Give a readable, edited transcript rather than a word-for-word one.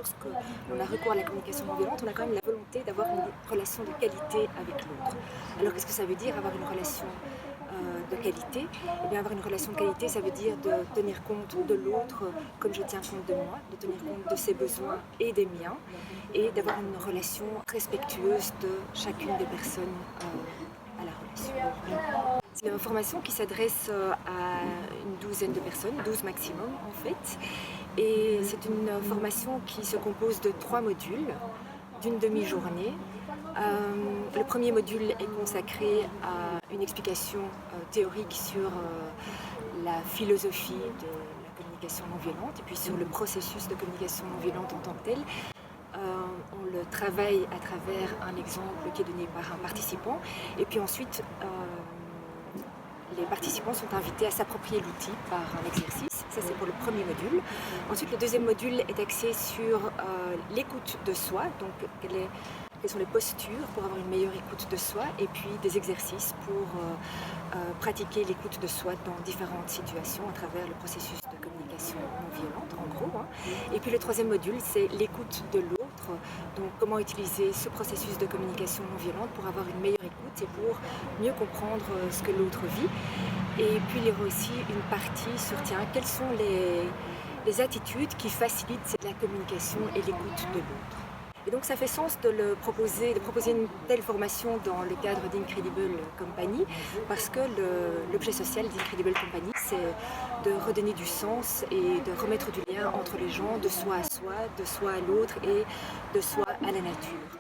lorsqu'on a recours à la communication non violente, on a quand même la volonté d'avoir une relation de qualité avec l'autre. Alors qu'est-ce que ça veut dire avoir une relation de qualité? Eh bien, avoir une relation de qualité, ça veut dire de tenir compte de l'autre comme je tiens compte de moi, de tenir compte de ses besoins et des miens, et d'avoir une relation respectueuse de chacune des personnes à la relation. C'est une formation qui s'adresse à une douzaine de personnes, 12 maximum en fait. Et c'est une formation qui se compose de 3 modules, d'une demi-journée. Le premier module est consacré à une explication théorique sur la philosophie de la communication non violente et puis sur le processus de communication non violente en tant que tel. On le travaille à travers un exemple qui est donné par un participant et puis ensuite les participants sont invités à s'approprier l'outil par un exercice. Ça, c'est pour le premier module. Ensuite, le deuxième module est axé sur l'écoute de soi, donc quelles sont les postures pour avoir une meilleure écoute de soi, et puis des exercices pour pratiquer l'écoute de soi dans différentes situations à travers le processus de communication non violente, en gros. Et puis le troisième module, c'est l'écoute de l'autre. Donc comment utiliser ce processus de communication non violente pour avoir une meilleure écoute et pour mieux comprendre ce que l'autre vit. Et puis il y aura aussi une partie sur quelles sont les attitudes qui facilitent la communication et l'écoute de l'autre. Et donc ça fait sens de proposer une telle formation dans le cadre d'Incredible Company parce que l'objet social d'Incredible Company, c'est de redonner du sens et de remettre du lien entre les gens, de soi à soi, de soi à l'autre et de soi à la nature.